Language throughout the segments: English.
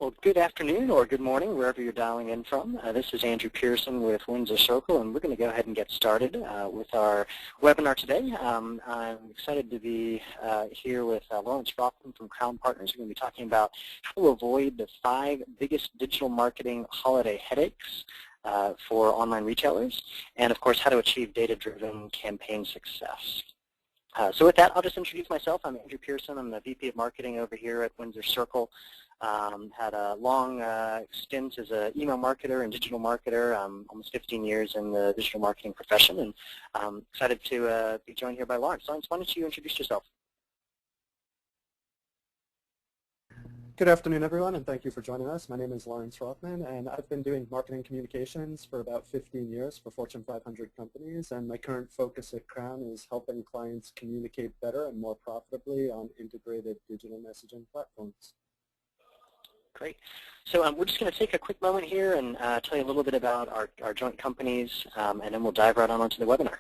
Well, good afternoon or good morning, wherever you're dialing in from. This is Andrew Pearson with Windsor Circle, and we're going to go ahead and get started with our webinar today. I'm excited to be here with Lawrence Rothman from Crown Partners. We're going to be talking about how to avoid the 5 biggest digital marketing holiday headaches for online retailers, and of course, how to achieve data-driven campaign success. So with that, I'll just introduce myself. I'm Andrew Pearson. I'm the VP of Marketing over here at Windsor Circle. Had a long stint as an email marketer and digital marketer, almost 15 years in the digital marketing profession, and I'm excited to be joined here by Lawrence. Lawrence, why don't you introduce yourself? Good afternoon, everyone, and thank you for joining us. My name is Lawrence Rothman, and I've been doing marketing communications for about 15 years for Fortune 500 companies, and my current focus at Crown is helping clients communicate better and more profitably on integrated digital messaging platforms. Great. So we're just going to take a quick moment here and tell you a little bit about our joint companies, and then we'll dive right on onto the webinar.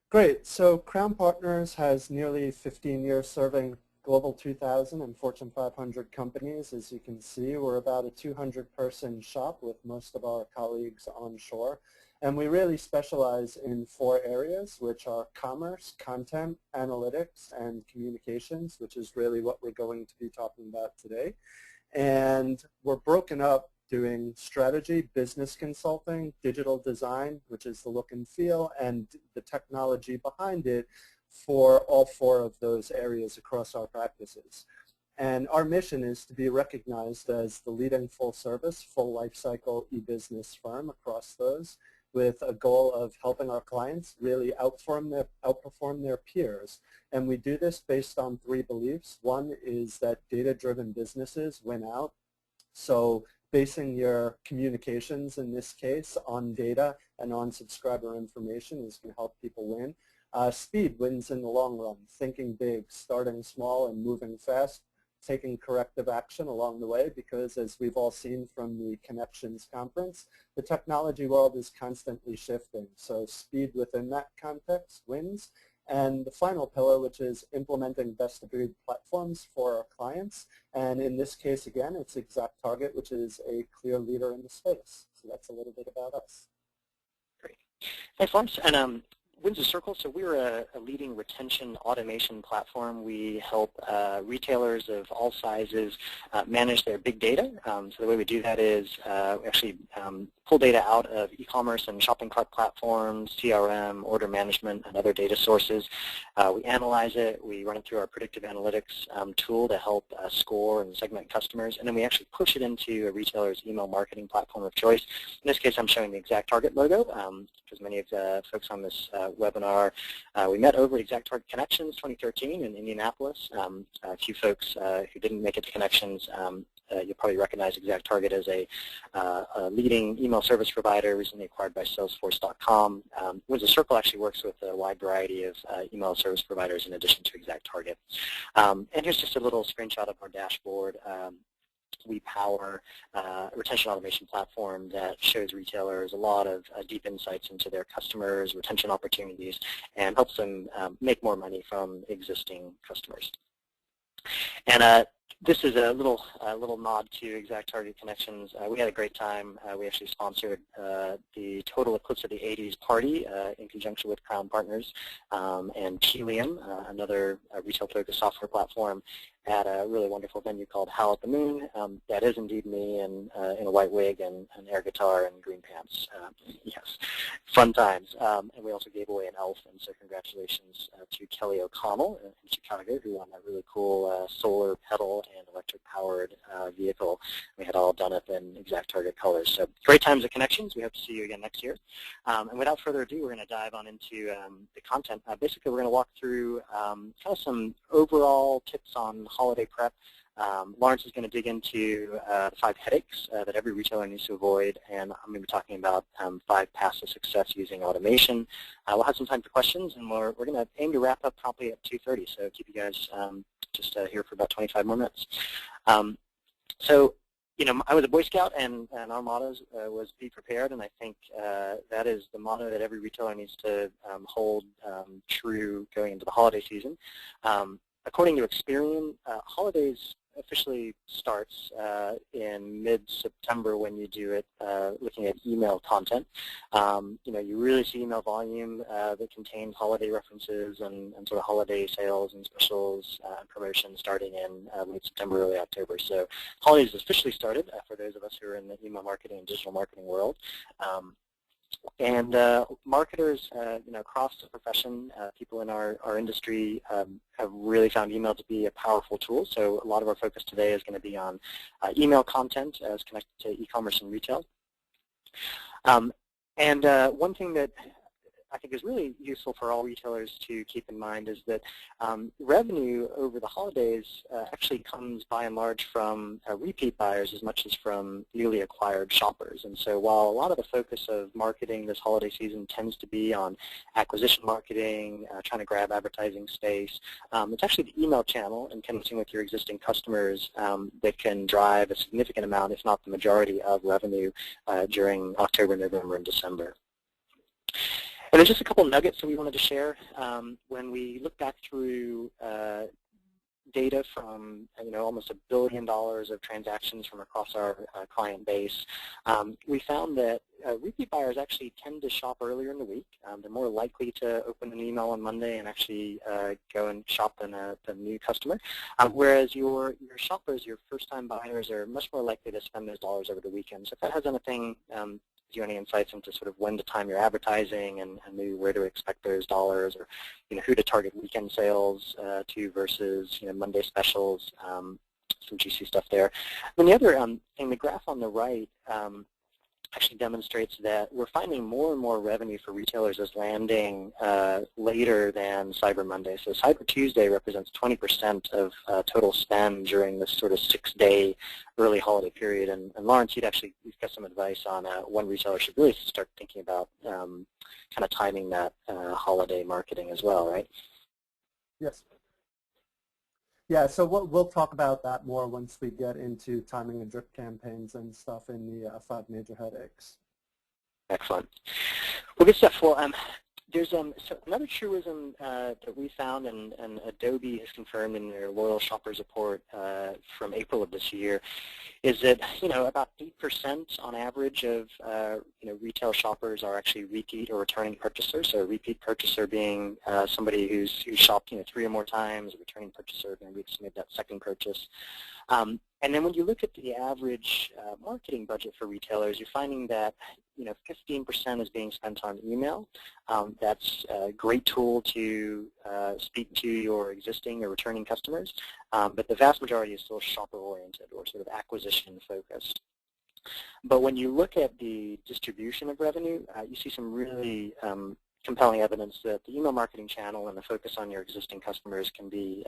Great. So Crown Partners has nearly 15 years serving Global 2000 and Fortune 500 companies. As you can see, we're about a 200-person shop with most of our colleagues onshore. And we really specialize in 4 areas, which are commerce, content, analytics, and communications, which is really what we're going to be talking about today. And we're broken up doing strategy, business consulting, digital design, which is the look and feel, and the technology behind it for all 4 of those areas across our practices. And our mission is to be recognized as the leading full-service, full-lifecycle e-business firm across those, with a goal of helping our clients really outperform their peers. And we do this based on 3 beliefs. One is that data-driven businesses win out. So basing your communications, in this case, on data and on subscriber information is going to help people win. Speed wins in the long run. Thinking big, starting small, and moving fast, taking corrective action along the way, because as we've all seen from the Connections conference, the technology world is constantly shifting. So speed within that context wins. And the final pillar, which is implementing best-of-breed platforms for our clients. And in this case, again, it's ExactTarget, which is a clear leader in the space. So that's a little bit about us. Great. Thanks, Lawrence. And Windsor Circle, so we're a leading retention automation platform. We help retailers of all sizes manage their big data. So the way we do that is we actually pull data out of e-commerce and shopping cart platforms, CRM, order management, and other data sources. We analyze it. We run it through our predictive analytics tool to help score and segment customers. And then we actually push it into a retailer's email marketing platform of choice. In this case, I'm showing the ExactTarget logo, because many of the folks on this webinar, we met over at ExactTarget Connections 2013 in Indianapolis. A few folks who didn't make it to Connections, you'll probably recognize ExactTarget as a leading email service provider recently acquired by Salesforce.com. Windsor Circle actually works with a wide variety of email service providers in addition to ExactTarget. And here's just a little screenshot of our dashboard. We power a retention automation platform that shows retailers a lot of deep insights into their customers, retention opportunities, and helps them make more money from existing customers. And this is a little nod to ExactTarget Connections. We had a great time. We actually sponsored the Total Eclipse of the 80s party in conjunction with Crown Partners and Helium, another retail-focused software platform, at a really wonderful venue called Howl at the Moon. That is indeed me in a white wig and an air guitar and green pants. Yes, fun times. And we also gave away an elf, and so congratulations to Kelly O'Connell in Chicago, who won that really cool solar pedal and electric-powered vehicle. We had all done it in ExactTarget colors. So great times at Connections. We hope to see you again next year. And without further ado, we're going to dive on into the content. Basically, we're going to walk through kind of some overall tips on holiday prep. Lawrence is going to dig into 5 headaches that every retailer needs to avoid, and I'm going to be talking about 5 paths to success using automation. We'll have some time for questions, and we're going to aim to wrap up promptly at 2:30, so keep you guys just here for about 25 more minutes. So, you know, I was a Boy Scout, and our motto was be prepared, and I think that is the motto that every retailer needs to hold true going into the holiday season. According to Experian, holidays officially starts in mid-September when you do it looking at email content. You really see email volume that contains holiday references and sort of holiday sales and specials and promotions starting in late September, early October. So holidays officially started for those of us who are in the email marketing and digital marketing world. And marketers, across the profession, people in our industry have really found email to be a powerful tool. So a lot of our focus today is going to be on email content as connected to e-commerce and retail. One thing that I think is really useful for all retailers to keep in mind is that revenue over the holidays actually comes by and large from repeat buyers as much as from newly acquired shoppers. And so while a lot of the focus of marketing this holiday season tends to be on acquisition marketing, trying to grab advertising space, it's actually the email channel and connecting with your existing customers that can drive a significant amount, if not the majority, of revenue during October, November, and December. And then just a couple nuggets that we wanted to share. When we look back through data from almost $1 billion of transactions from across our client base, we found that repeat buyers actually tend to shop earlier in the week. They're more likely to open an email on Monday and actually go and shop than a new customer. Whereas your shoppers, your first-time buyers, are much more likely to spend those dollars over the weekend. So if that has anything, do you any insights into sort of when to time your advertising and maybe where to expect those dollars, or who to target weekend sales to versus Monday specials, some juicy stuff there. And the other thing, the graph on the right actually demonstrates that we're finding more and more revenue for retailers is landing later than Cyber Monday. So Cyber Tuesday represents 20% of total spend during this sort of 6-day early holiday period. And Lawrence, you've got some advice on when retailers should really start thinking about kind of timing that holiday marketing as well, right? Yes. Yeah, so we'll talk about that more once we get into timing and drip campaigns and stuff in the 5 major headaches. Excellent. Well, good stuff. Well, there's so another truism that we found, and Adobe has confirmed in their Loyal Shoppers report from April of this year, is that about 8% on average of retail shoppers are actually repeat or returning purchasers. So a repeat purchaser being somebody who's shopped 3 or more times. A returning purchaser going to be made that second purchase. And then when you look at the average marketing budget for retailers, you're finding that 15% is being spent on email. That's a great tool to speak to your existing or returning customers, but the vast majority is still shopper-oriented or sort of acquisition-focused. But when you look at the distribution of revenue, you see some really compelling evidence that the email marketing channel and the focus on your existing customers can be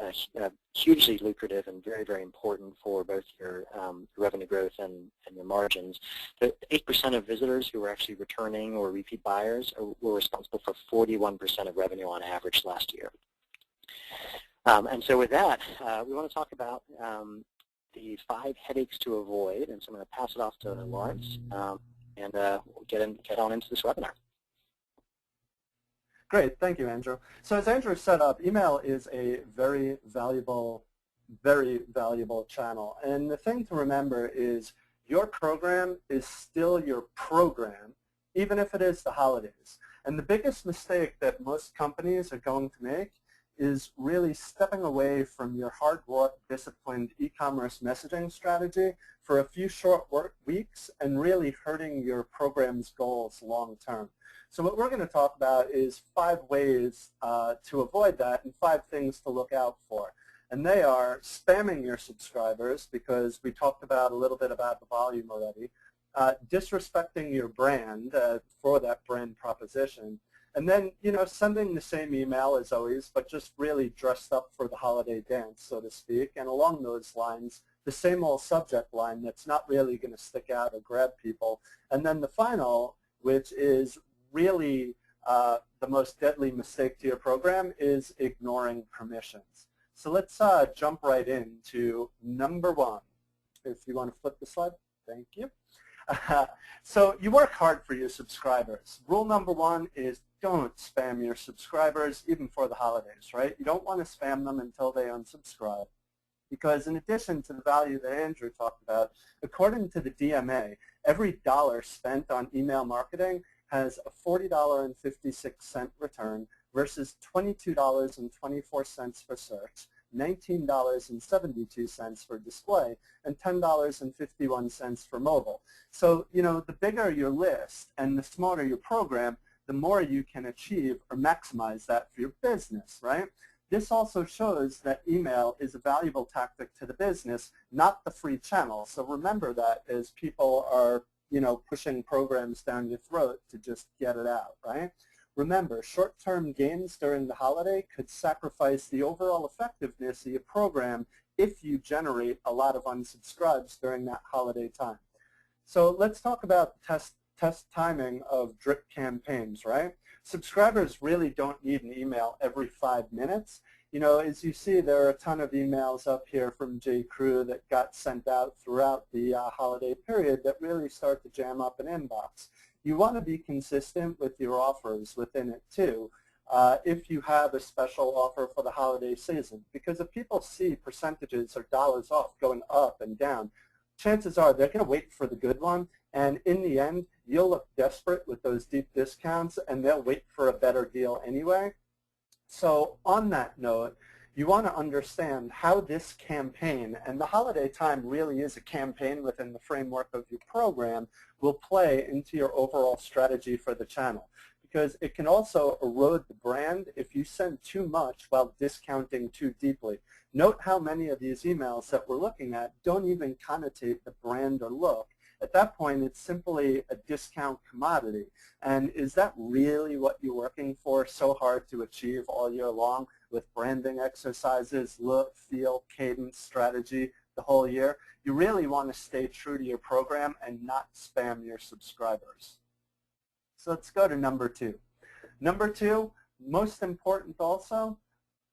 hugely lucrative and very, very important for both your revenue growth and your margins. The 8% of visitors who were actually returning or repeat buyers were responsible for 41% of revenue on average last year. And so with that, we want to talk about the 5 headaches to avoid, and so I'm going to pass it off to Lawrence, and we'll get on into this webinar. Great, thank you, Andrew. So as Andrew set up, email is a very valuable channel. And the thing to remember is your program is still your program, even if it is the holidays. And the biggest mistake that most companies are going to make is really stepping away from your hard-work, disciplined e-commerce messaging strategy for a few short weeks and really hurting your program's goals long-term. So what we're going to talk about is 5 ways to avoid that and 5 things to look out for. And they are spamming your subscribers, because we talked about a little bit about the volume already, disrespecting your brand for that brand proposition, and then, sending the same email as always, but just really dressed up for the holiday dance, so to speak, and along those lines, the same old subject line that's not really going to stick out or grab people. And then the final, which is really the most deadly mistake to your program, is ignoring permissions. So let's jump right into number 1. If you want to flip the slide, thank you. So you work hard for your subscribers. Rule number 1 is don't spam your subscribers even for the holidays, right? You don't want to spam them until they unsubscribe. because in addition to the value that Andrew talked about, according to the DMA, every dollar spent on email marketing has a $40.56 return versus $22.24 for search, $19.72 for display, and $10.51 for mobile. So, the bigger your list and the smarter your program, the more you can achieve or maximize that for your business, right? This also shows that email is a valuable tactic to the business, not the free channel. So remember that as people are, pushing programs down your throat to just get it out, right? Remember, short-term gains during the holiday could sacrifice the overall effectiveness of your program if you generate a lot of unsubscribes during that holiday time. So let's talk about test timing of drip campaigns, right? Subscribers really don't need an email every 5 minutes. As you see, there are a ton of emails up here from J.Crew that got sent out throughout the holiday period that really start to jam up an inbox. You want to be consistent with your offers within it too, if you have a special offer for the holiday season. Because if people see percentages or dollars off going up and down, chances are they're going to wait for the good one, and in the end, you'll look desperate with those deep discounts, and they'll wait for a better deal anyway. So on that note, you want to understand how this campaign, and the holiday time really is a campaign within the framework of your program, will play into your overall strategy for the channel. Because it can also erode the brand if you send too much while discounting too deeply. Note how many of these emails that we're looking at don't even connotate the brand or look. At that point, it's simply a discount commodity. And is that really what you're working for so hard to achieve all year long with branding exercises, look, feel, cadence, strategy the whole year? You really want to stay true to your program and not spam your subscribers. So let's go to number 2. Number 2, most important also,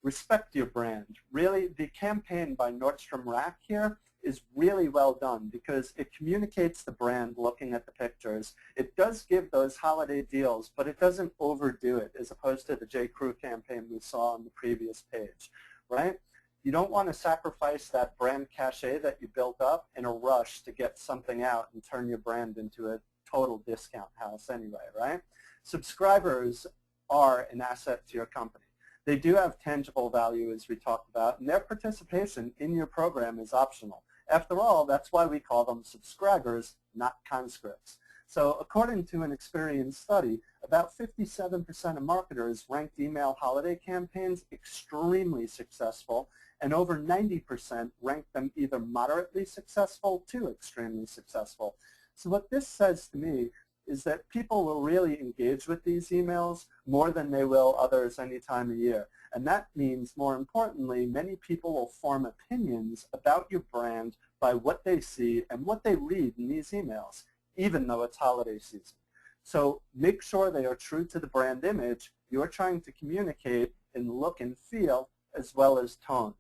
respect your brand. Really, the campaign by Nordstrom Rack here is really well done because it communicates the brand looking at the pictures. It does give those holiday deals, but it doesn't overdo it as opposed to the J.Crew campaign we saw on the previous page, right? You don't want to sacrifice that brand cachet that you built up in a rush to get something out and turn your brand into a total discount house anyway, right? Subscribers are an asset to your company. They do have tangible value, as we talked about, and their participation in your program is optional. After all, that's why we call them subscribers, not conscripts. So according to an Experian study, about 57% of marketers ranked email holiday campaigns extremely successful, and over 90% ranked them either moderately successful to extremely successful. So what this says to me is that people will really engage with these emails more than they will others any time of year. And that means, more importantly, many people will form opinions about your brand by what they see and what they read in these emails, even though it's holiday season. So make sure they are true to the brand image you're trying to communicate in look and feel as well as tone.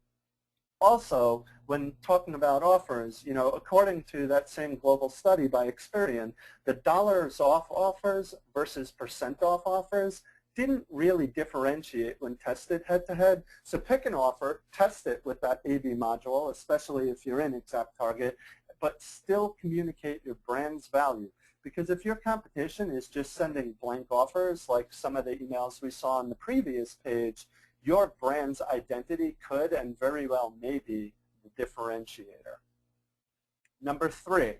Also, when talking about offers, according to that same global study by Experian, the dollars off offers versus percent off offers didn't really differentiate when tested head-to-head. So pick an offer, test it with that A/B module, especially if you're in ExactTarget, but still communicate your brand's value. Because if your competition is just sending blank offers, like some of the emails we saw on the previous page, your brand's identity could and very well may be the differentiator. Number 3,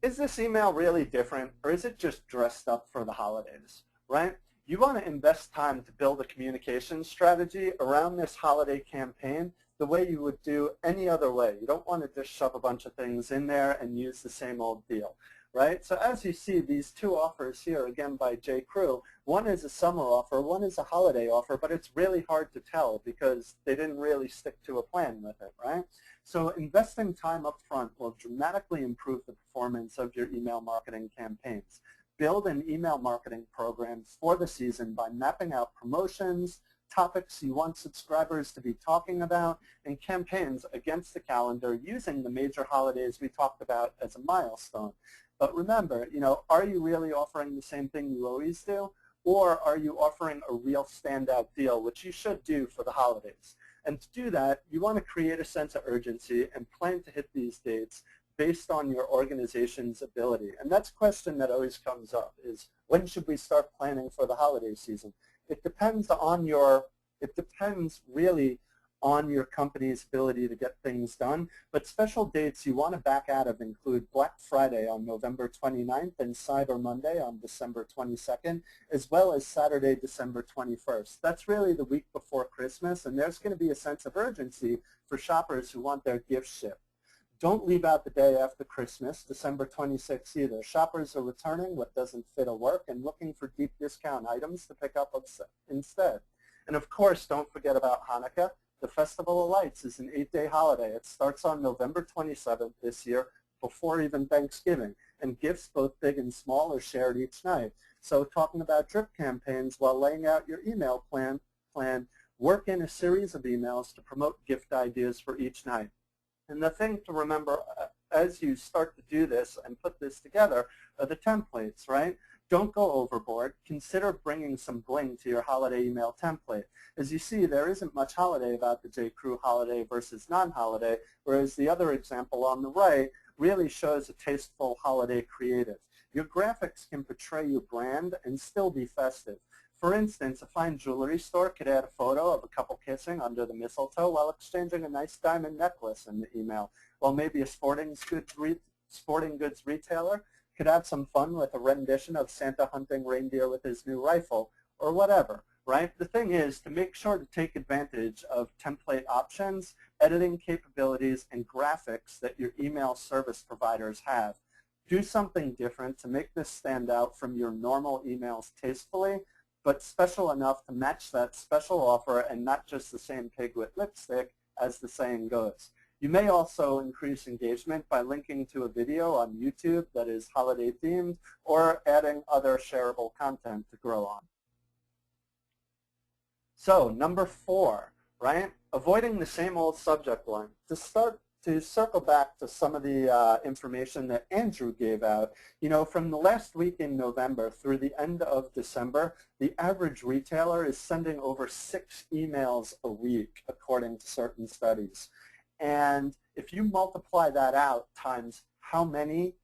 is this email really different, or is it just dressed up for the holidays, right? You want to invest time to build a communication strategy around this holiday campaign the way you would do any other way. You don't want to just shove a bunch of things in there and use the same old deal, right? So as you see, these 2 offers here, again by J.Crew, one is a summer offer, one is a holiday offer, but it's really hard to tell because they didn't really stick to a plan with it, right? So investing time up front will dramatically improve the performance of your email marketing campaigns. Build an email marketing program for the season by mapping out promotions, topics you want subscribers to be talking about, and campaigns against the calendar using the major holidays we talked about as a milestone. But remember, are you really offering the same thing you always do, or are you offering a real standout deal, which you should do for the holidays? And to do that, you want to create a sense of urgency and plan to hit these dates based on your organization's ability. And that's a question that always comes up is, when should we start planning for the holiday season? It depends really on your company's ability to get things done, but special dates you want to back out of include Black Friday on November 29th and Cyber Monday on December 22nd, as well as Saturday, December 21st. That's really the week before Christmas, and there's going to be a sense of urgency for shoppers who want their gifts shipped. Don't leave out the day after Christmas, December 26th either. Shoppers are returning what doesn't fit or work and looking for deep discount items to pick up instead. And of course, don't forget about Hanukkah. The Festival of Lights is an 8-day holiday. It starts on November 27th this year, before even Thanksgiving, and gifts both big and small are shared each night. So talking about drip campaigns while laying out your email plan, work in a series of emails to promote gift ideas for each night. And the thing to remember as you start to do this and put this together are the templates, right? Don't go overboard. Consider bringing some bling to your holiday email template. As you see, there isn't much holiday about the J.Crew holiday versus non-holiday, whereas the other example on the right really shows a tasteful holiday creative. Your graphics can portray your brand and still be festive. For instance, a fine jewelry store could add a photo of a couple kissing under the mistletoe while exchanging a nice diamond necklace in the email, while maybe a sporting goods retailer could have some fun with a rendition of Santa hunting reindeer with his new rifle, or whatever, right? The thing is to make sure to take advantage of template options, editing capabilities, and graphics that your email service providers have. Do something different to make this stand out from your normal emails tastefully, but special enough to match that special offer and not just the same pig with lipstick, as the saying goes. You may also increase engagement by linking to a video on YouTube that is holiday themed or adding other shareable content to grow on. So number 4, right? Avoiding the same old subject line. To circle back to some of the information that Andrew gave out, from the last week in November through the end of December, the average retailer is sending over 6 emails a week, according to certain studies. And if you multiply that out times how many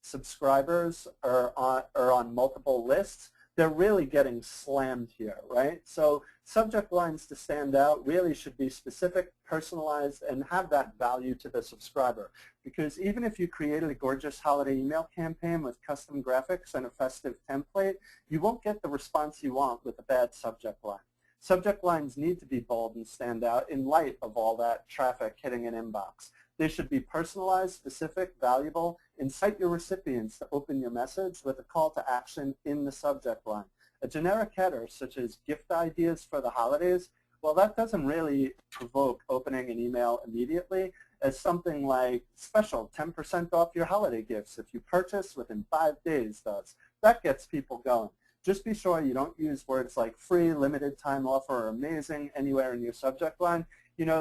subscribers are on multiple lists, they're really getting slammed here, right? So subject lines to stand out really should be specific, personalized, and have that value to the subscriber. Because even if you created a gorgeous holiday email campaign with custom graphics and a festive template, you won't get the response you want with a bad subject line. Subject lines need to be bold and stand out in light of all that traffic hitting an inbox. They should be personalized, specific, valuable, incite your recipients to open your message with a call to action in the subject line. A generic header such as gift ideas for the holidays, well, that doesn't really provoke opening an email immediately, as something like special 10% off your holiday gifts if you purchase within 5 days does. That gets people going. Just be sure you don't use words like free, limited time offer, or amazing anywhere in your subject line.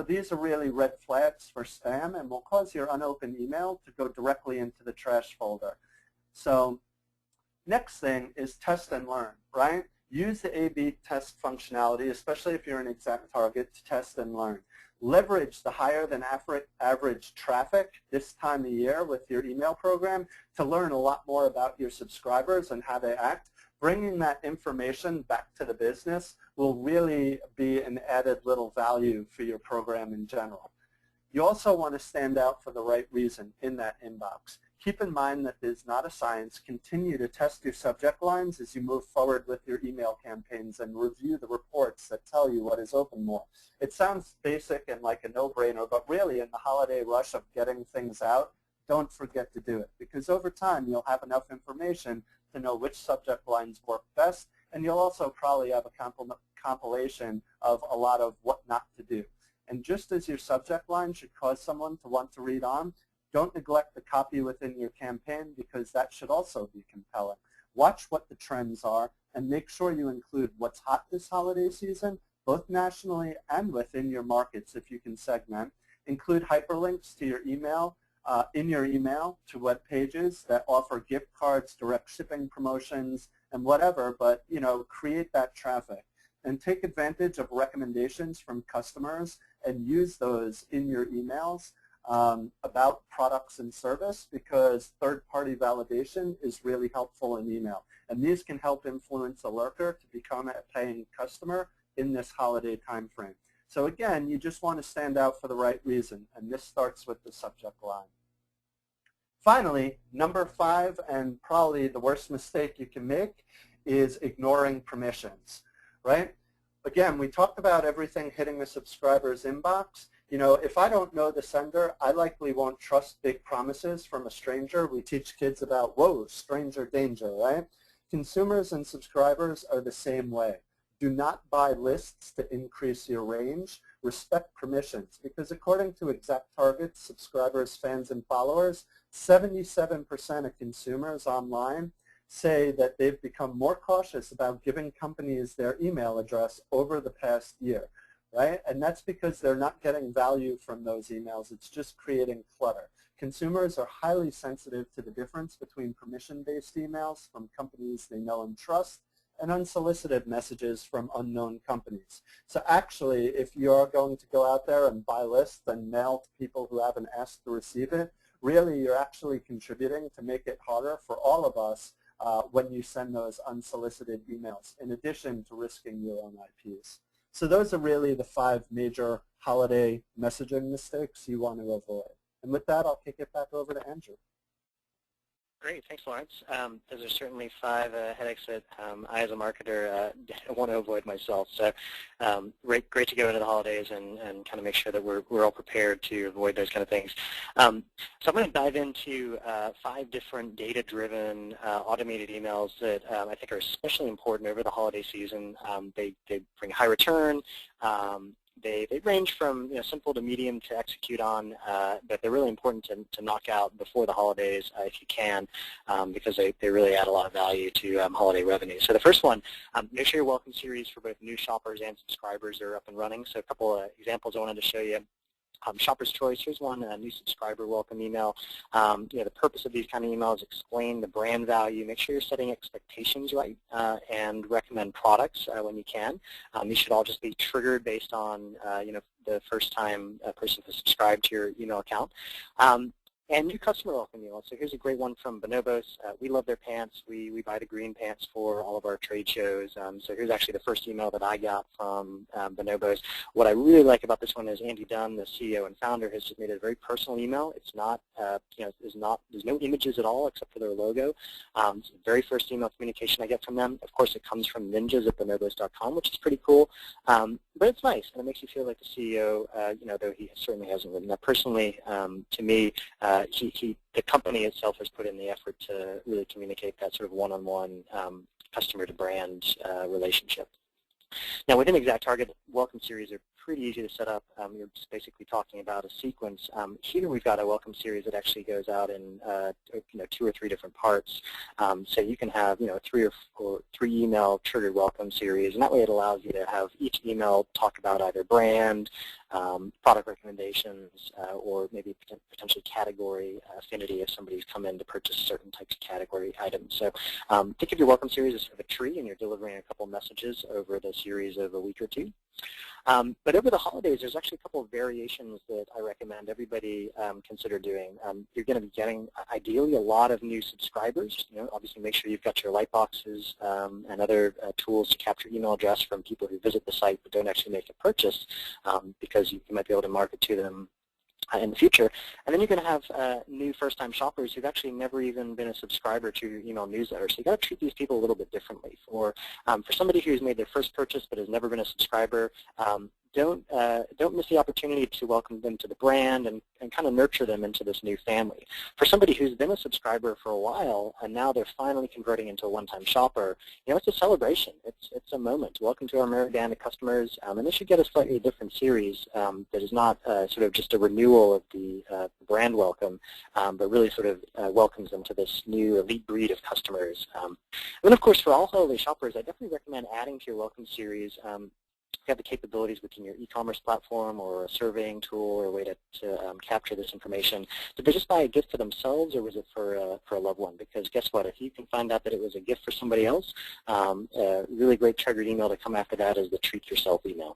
These are really red flags for spam and will cause your unopened email to go directly into the trash folder. So next thing is test and learn, right? Use the A/B test functionality, especially if you're an exact target, to test and learn. Leverage the higher than average traffic this time of year with your email program to learn a lot more about your subscribers and how they act. Bringing that information back to the business will really be an added little value for your program in general. You also want to stand out for the right reason in that inbox. Keep in mind that there's not a science. Continue to test your subject lines as you move forward with your email campaigns and review the reports that tell you what is open more. It sounds basic and like a no-brainer, but really in the holiday rush of getting things out, don't forget to do it, because over time you'll have enough information to know which subject lines work best, and you'll also probably have a compilation of a lot of what not to do. And just as your subject line should cause someone to want to read on, don't neglect the copy within your campaign, because that should also be compelling. Watch what the trends are and make sure you include what's hot this holiday season, both nationally and within your markets if you can segment. Include hyperlinks to your email, in your email to web pages that offer gift cards, direct shipping promotions, and whatever, but create that traffic. And take advantage of recommendations from customers and use those in your emails about products and service, because third-party validation is really helpful in email. And these can help influence a lurker to become a paying customer in this holiday time frame. So again, you just want to stand out for the right reason, and this starts with the subject line. Finally, number 5, and probably the worst mistake you can make, is ignoring permissions, right? Again, we talked about everything hitting the subscriber's inbox. You know, if I don't know the sender, I likely won't trust big promises from a stranger. We teach kids about, whoa, stranger danger, right? Consumers and subscribers are the same way. Do not buy lists to increase your range. Respect permissions, because according to ExactTarget's subscribers, fans, and followers, 77% of consumers online say that they've become more cautious about giving companies their email address over the past year, right? And that's because they're not getting value from those emails. It's just creating clutter. Consumers are highly sensitive to the difference between permission-based emails from companies they know and trust and unsolicited messages from unknown companies. So actually, if you're going to go out there and buy lists and mail to people who haven't asked to receive it, really you're actually contributing to make it harder for all of us when you send those unsolicited emails, in addition to risking your own IPs. So those are really the 5 major holiday messaging mistakes you want to avoid. And with that, I'll kick it back over to Andrew. Great, thanks, Lawrence. Those are certainly 5 headaches that I, as a marketer, want to avoid myself. So great to go into the holidays and kind of make sure that we're all prepared to avoid those kind of things. So I'm going to dive into 5 different data-driven automated emails that I think are especially important over the holiday season. They bring high return. They range from simple to medium to execute on, but they're really important to knock out before the holidays if you can, because they really add a lot of value to holiday revenue. So the first one, make sure your welcome series for both new shoppers and subscribers are up and running. So a couple of examples I wanted to show you. Shopper's Choice, here's one, a new subscriber welcome email. The purpose of these kind of emails: explain the brand value, make sure you're setting expectations right, and recommend products when you can. These should all just be triggered based on the first time a person has subscribed to your email account. And new customer welcome email. So here's a great one from Bonobos. We love their pants. We buy the green pants for all of our trade shows. So here's actually the first email that I got from Bonobos. What I really like about this one is Andy Dunn, the CEO and founder, has just made a very personal email. It's not, there's no images at all except for their logo. It's the very first email communication I get from them. Of course, it comes from ninjas@bonobos.com, which is pretty cool. But it's nice, and it makes you feel like the CEO, though he certainly hasn't written that personally. To me, the company itself has put in the effort to really communicate that sort of one-on-one customer-to-brand relationship. Now, within ExactTarget, welcome series are pretty easy to set up. You're just basically talking about a sequence. Here we've got a welcome series that actually goes out in 2 or 3 different parts. So you can have 3 or 3 email triggered welcome series, and that way it allows you to have each email talk about either brand, product recommendations, or maybe potentially category affinity if somebody's come in to purchase certain types of category items. So think of your welcome series as sort of a tree, and you're delivering a couple messages over the series of a week or 2. But over the holidays, there's actually a couple of variations that I recommend everybody consider doing. You're going to be getting, ideally, a lot of new subscribers. Obviously, make sure you've got your light boxes and other tools to capture email address from people who visit the site but don't actually make a purchase, because you might be able to market to them in the future. And then you're going to have new first-time shoppers who've actually never even been a subscriber to your email newsletter. So you've got to treat these people a little bit differently. For somebody who's made their first purchase but has never been a subscriber, don't miss the opportunity to welcome them to the brand and kind of nurture them into this new family. For somebody who's been a subscriber for a while and now they're finally converting into a one-time shopper, it's a celebration. It's a moment. Welcome to our Amerigana customers, and they should get a slightly different series that is not sort of just a renewal of the brand welcome, but really sort of welcomes them to this new elite breed of customers. And then, of course, for all holiday shoppers, I definitely recommend adding to your welcome series. You have the capabilities within your e-commerce platform or a surveying tool or a way to capture this information. Did they just buy a gift for themselves, or was it for a loved one? Because guess what? If you can find out that it was a gift for somebody else, a really great triggered email to come after that is the treat yourself email.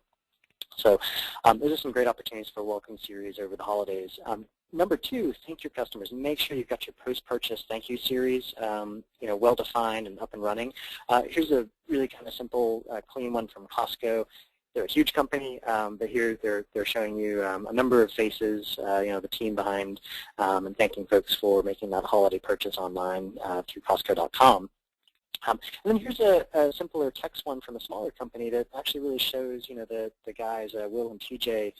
So those are some great opportunities for welcome series over the holidays. Number two, thank your customers. Make sure you've got your post-purchase thank you series, well-defined and up and running. Here's a really kind of simple, clean one from Costco. They're a huge company, but here they're showing you a number of faces, the team behind, and thanking folks for making that holiday purchase online through Costco.com. And then here's a simpler text one from a smaller company that actually really shows, the guys, Will and TJ,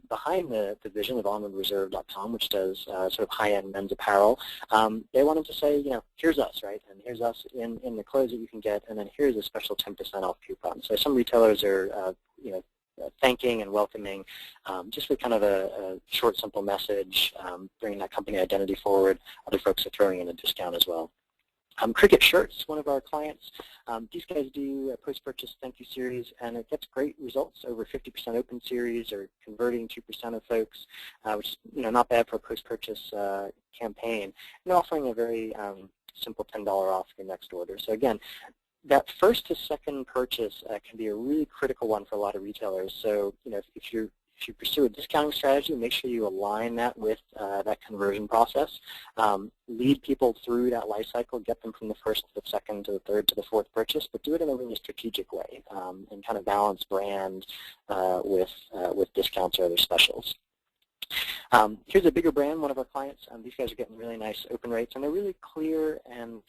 behind the vision of onwardreserve.com, which does sort of high-end men's apparel. They wanted to say, here's us, right? And here's us in the clothes that you can get, and then here's a special 10% off coupon. So some retailers are, thanking and welcoming, just with kind of a short, simple message, bringing that company identity forward. Other folks are throwing in a discount as well. Cricket Shirts, one of our clients, these guys do a post-purchase thank you series, and it gets great results, over 50% open series, or converting 2% of folks, which is not bad for a post-purchase campaign, and offering a very simple $10 off your next order. So again, that first to second purchase can be a really critical one for a lot of retailers. So if you pursue a discounting strategy, make sure you align that with that conversion process. Lead people through that life cycle, get them from the first to the second to the third to the fourth purchase, but do it in a really strategic way, and kind of balance brand with discounts or other specials. Here's a bigger brand, one of our clients. These guys are getting really nice open rates, and they're really clear and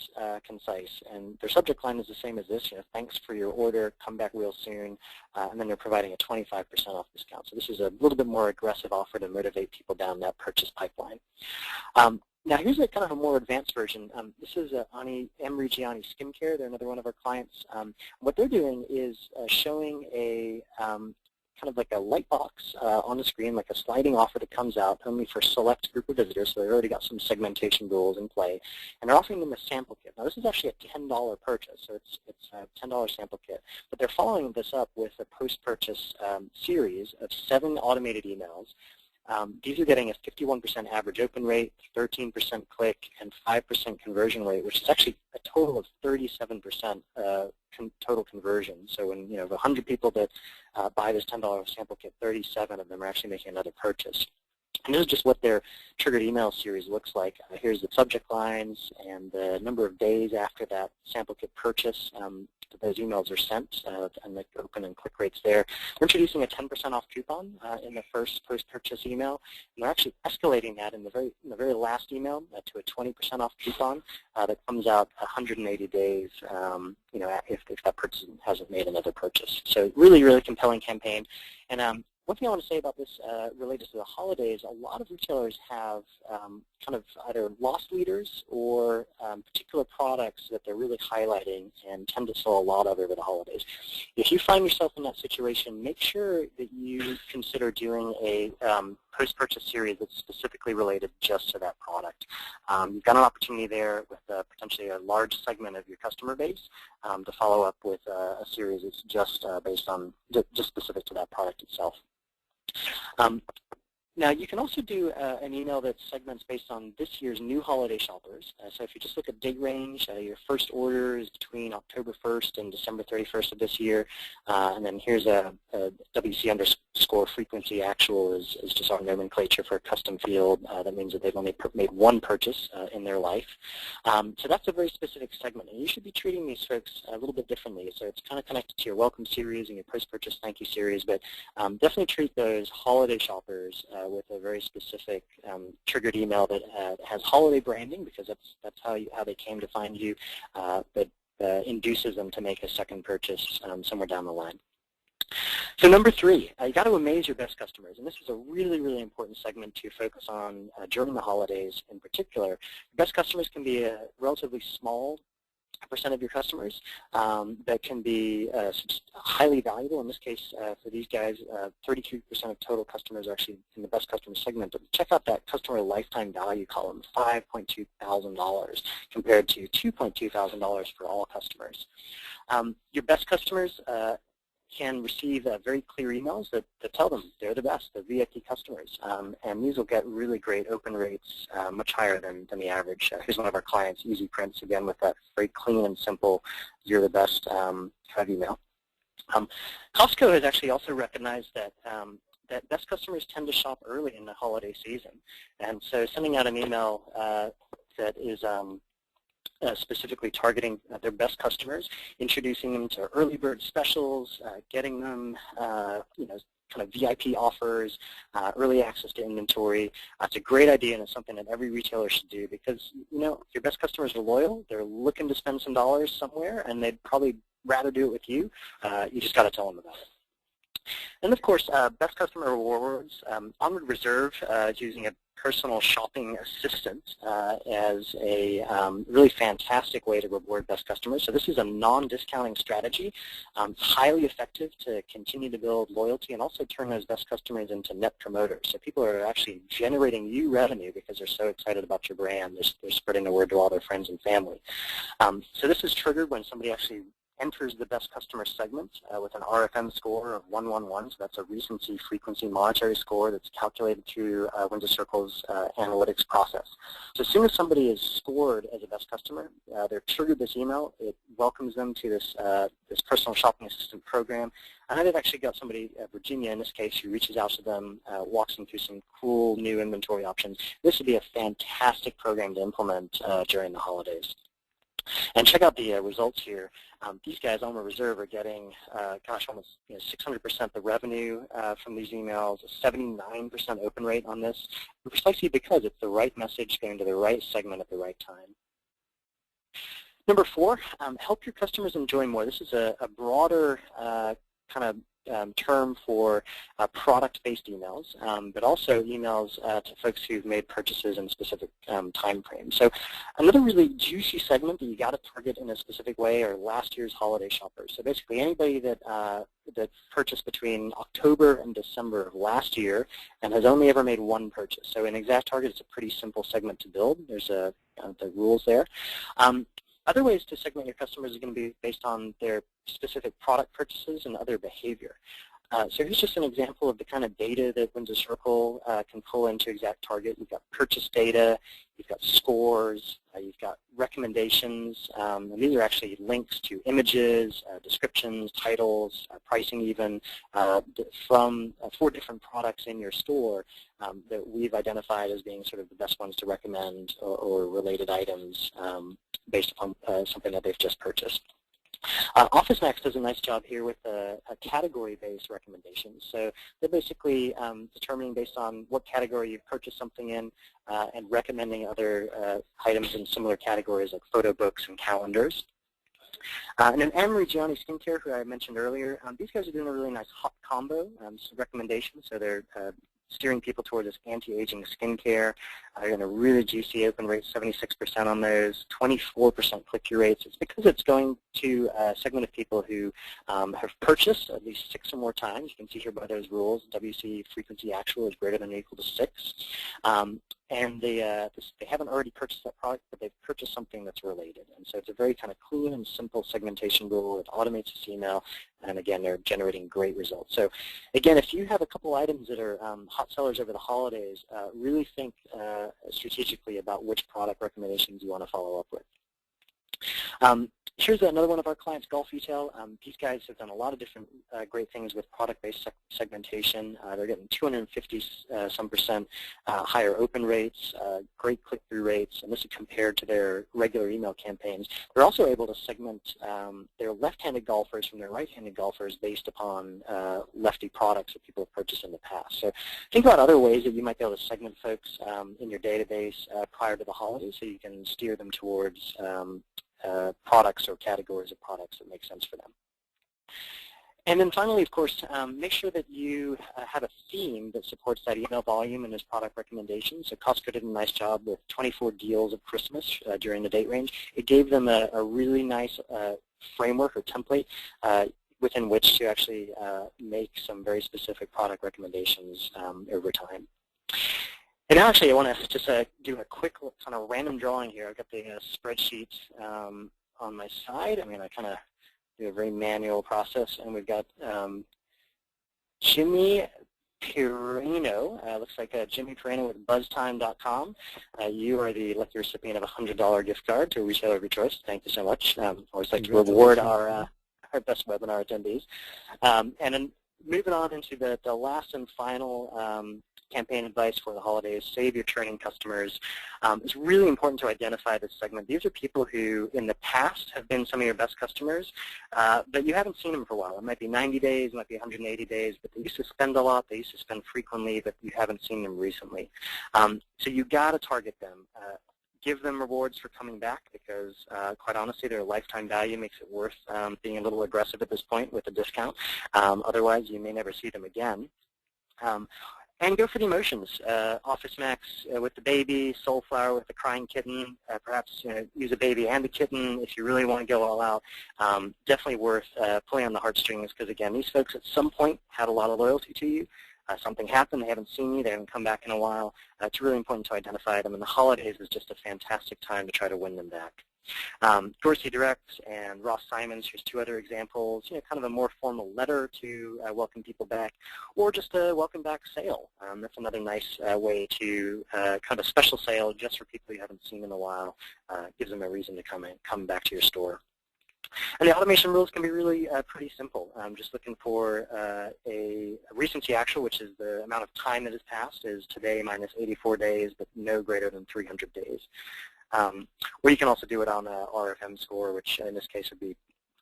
concise. And their subject line is the same as this, thanks for your order, come back real soon, and then they're providing a 25% off discount. So this is a little bit more aggressive offer to motivate people down that purchase pipeline. Now here's a kind of a more advanced version. This is M. Reggiani Skincare. They're another one of our clients. What they're doing is showing a kind of like a light box on the screen, like a sliding offer that comes out only for a select group of visitors, so they've already got some segmentation rules in play, and they're offering them a sample kit. Now this is actually a $10 purchase, so it's a $10 sample kit, but they're following this up with a post-purchase series of 7 automated emails. These are getting a 51% average open rate, 13% click, and 5% conversion rate, which is actually a total of 37% total conversion. So when 100 people that buy this $10 sample kit, 37 of them are actually making another purchase. And this is just what their triggered email series looks like. Here's the subject lines and the number of days after that sample kit purchase that those emails are sent, and the open and click rates there. We're introducing a 10% off coupon in the first post-purchase email, and we're actually escalating that in the very last email to a 20% off coupon that comes out 180 days, if that person hasn't made another purchase. So really, really compelling campaign. And one thing I want to say about this related to the holidays, a lot of retailers have kind of either lost leaders or particular products that they're really highlighting and tend to sell a lot of over the holidays. If you find yourself in that situation, make sure that you consider doing a post-purchase series that's specifically related just to that product. You've got an opportunity there with potentially a large segment of your customer base to follow up with a series that's just based on, just specific to that product itself. Now, you can also do an email that segments based on this year's new holiday shoppers. So if you just look at date range, your first order is between October 1st and December 31st of this year. And then here's a WC _ actual is just our nomenclature for a custom field. That means that they've only made one purchase in their life. So that's a very specific segment. And you should be treating these folks a little bit differently. So it's kind of connected to your welcome series and your post-purchase thank you series. But definitely treat those holiday shoppers with a very specific triggered email that has holiday branding, because that's how they came to find you, but induces them to make a second purchase somewhere down the line. So number 3, you got to amaze your best customers, and this is a really, really important segment to focus on during the holidays in particular. Your best customers can be a relatively small percent of your customers that can be highly valuable. In this case, for these guys, 33% of total customers are actually in the best customer segment. But check out that customer lifetime value column, $5.2 thousand compared to $2.2 thousand for all customers. Your best customers can receive very clear emails that tell them they're the best, the VIP customers, and these will get really great open rates, much higher than the average. Here's one of our clients, Easy Prints, again with that very clean and simple, you're the best kind of email. Costco has actually also recognized that that best customers tend to shop early in the holiday season, and so sending out an email that is specifically targeting their best customers, introducing them to early bird specials, getting them, kind of VIP offers, early access to inventory. It's a great idea, and it's something that every retailer should do because, your best customers are loyal. They're looking to spend some dollars somewhere, and they'd probably rather do it with you. You just got to tell them about it. And of course, best customer rewards. Onward Reserve is using a personal shopping assistant as a really fantastic way to reward best customers. So this is a non-discounting strategy. It's highly effective to continue to build loyalty and also turn those best customers into net promoters. So people are actually generating you revenue because they're so excited about your brand. They're spreading the word to all their friends and family. So this is triggered when somebody actually enters the best customer segment with an RFM score of 111, so that's a recency frequency monetary score that's calculated through Windsor Circle's analytics process. So as soon as somebody is scored as a best customer, they're triggered this email. It welcomes them to this personal shopping assistant program. And I've actually got somebody, Virginia in this case, who reaches out to them, walks them through some cool new inventory options. This would be a fantastic program to implement during the holidays. And check out the results here. These guys, Onward Reserve, are getting, almost 600% the revenue from these emails, a 79% open rate on this, precisely because it's the right message going to the right segment at the right time. Number 4, help your customers enjoy more. This is a broader kind of term for product-based emails, but also emails to folks who've made purchases in specific time frames. So another really juicy segment that you got to target in a specific way are last year's holiday shoppers. So basically anybody that that purchased between October and December of last year and has only ever made one purchase. So in Exact Target, it's a pretty simple segment to build. There's the rules there. Other ways to segment your customers is going to be based on their specific product purchases and other behavior. So here's just an example of the kind of data that Windsor Circle can pull into Exact Target. You've got purchase data, you've got scores, you've got recommendations, and these are actually links to images, descriptions, titles, pricing even, from 4 different products in your store that we've identified as being sort of the best ones to recommend or related items based upon something that they've just purchased. OfficeMax does a nice job here with a category-based recommendations. So they're basically determining based on what category you've purchased something in and recommending other items in similar categories like photo books and calendars. And then Anne-Marie Gianni Skincare, who I mentioned earlier, these guys are doing a really nice hot combo recommendations. So they're steering people towards this anti-aging skincare. They're going to really juicy open rate, 76% on those, 24% click-through rates. It's because it's going to a segment of people who have purchased at least 6 or more times. You can see here by those rules, WC frequency actual is greater than or equal to 6. And they haven't already purchased that product, but they've purchased something that's related. And so it's a very kind of clean and simple segmentation rule. It automates this email, and again, they're generating great results. So again, if you have a couple items that are hot sellers over the holidays, really think strategically about which product recommendations you want to follow up with. Here's another one of our clients, Golf Retail. These guys have done a lot of different great things with product-based segmentation. They're getting 250% higher open rates, great click-through rates, and this is compared to their regular email campaigns. They're also able to segment their left-handed golfers from their right-handed golfers based upon lefty products that people have purchased in the past. So think about other ways that you might be able to segment folks in your database prior to the holidays so you can steer them towards products or categories of products that make sense for them. And then finally, of course, make sure that you have a theme that supports that email volume and those product recommendations. So Costco did a nice job with 24 deals of Christmas during the date range. It gave them a really nice framework or template within which to actually make some very specific product recommendations over time. And now actually I want to just do a quick kind of random drawing here. I've got the spreadsheet on my side. I'm going to kind of do a very manual process, and we've got Jimmy Pirino. Looks like Jimmy Pirino with buzztime.com. You are the lucky recipient of a $100 gift card to a retailer of your choice. Thank you so much. Always like to reward our our best webinar attendees. And then moving on into the last and final campaign advice for the holidays, save your churning customers. It's really important to identify this segment. These are people who in the past have been some of your best customers, but you haven't seen them for a while. It might be 90 days, it might be 180 days, but they used to spend a lot, they used to spend frequently, but you haven't seen them recently. So you got to target them. Give them rewards for coming back because, quite honestly, their lifetime value makes it worth being a little aggressive at this point with a discount. Otherwise, you may never see them again. And go for the emotions. Office Max with the baby, Soulflower with the crying kitten, perhaps use a baby and a kitten if you really want to go all out. Definitely worth pulling on the heartstrings because, again, these folks at some point had a lot of loyalty to you. Something happened, they haven't seen you, they haven't come back in a while. It's really important to identify them, and the holidays is just a fantastic time to try to win them back. Dorsey Direct and Ross Simons, here's two other examples, kind of a more formal letter to welcome people back, or just a welcome back sale. That's another nice way to kind of a special sale just for people you haven't seen in a while. Gives them a reason to come back to your store. And the automation rules can be really pretty simple. Just looking for a recency actual, which is the amount of time that has passed, is today minus 84 days, but no greater than 300 days. Or you can also do it on a RFM score, which in this case would be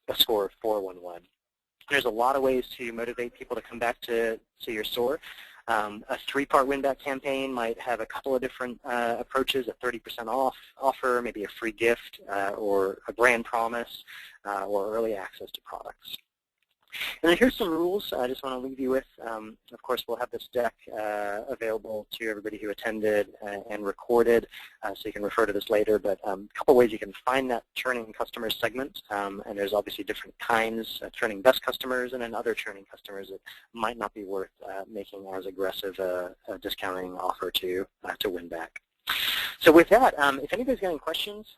a score of 411. There's a lot of ways to motivate people to come back to your store. A three-part win-back campaign might have a couple of different approaches, a 30% off offer, maybe a free gift, or a brand promise, or early access to products. And then here's some rules I just want to leave you with. Of course, we'll have this deck available to everybody who attended and recorded, so you can refer to this later. But a couple ways you can find that churning customer segment. And there's obviously different kinds, churning best customers and then other churning customers that might not be worth making as aggressive a discounting offer to win back. So with that, if anybody's got any questions,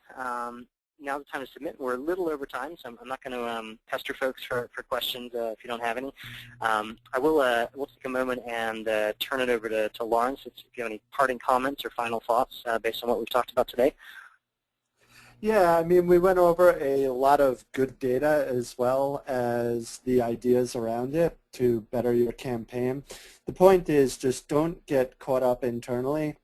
now's the time to submit. We're a little over time, so I'm not going to pester folks for questions if you don't have any. We'll take a moment and turn it over to Lawrence if you have any parting comments or final thoughts based on what we've talked about today. Yeah, I mean, we went over a lot of good data as well as the ideas around it to better your campaign. The point is just don't get caught up internally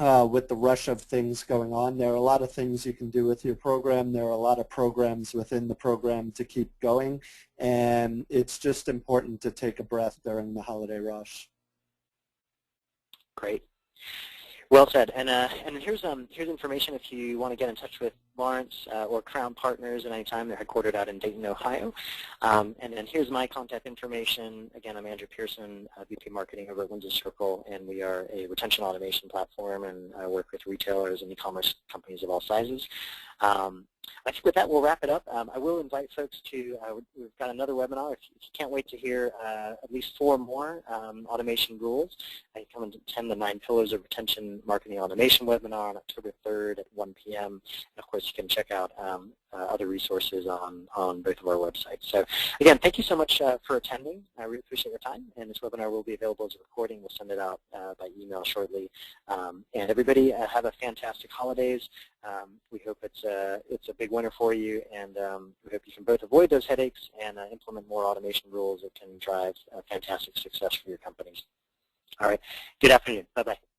with the rush of things going on. There are a lot of things you can do with your program. There are a lot of programs within the program to keep going, and it's just important to take a breath during the holiday rush. Great. Well said. And here's information if you want to get in touch with Lawrence or Crown Partners at any time. They're headquartered out in Dayton, Ohio. And then here's my contact information. Again, I'm Andrew Pearson, VP Marketing over at Windsor Circle, and we are a retention automation platform, and I work with retailers and e-commerce companies of all sizes. I think with that, we'll wrap it up. I will invite folks to, we've got another webinar. If you can't wait to hear at least 4 more automation rules, you come and attend the 9 Pillars of Retention Marketing Automation webinar on October 3rd at 1 p.m. And of course, you can check out other resources on both of our websites. So again, thank you so much for attending. I really appreciate your time. And this webinar will be available as a recording. We'll send it out by email shortly. And everybody have a fantastic holidays. We hope it's a big winner for you, and we hope you can both avoid those headaches and implement more automation rules that can drive fantastic success for your companies. All right. Good afternoon. Bye-bye.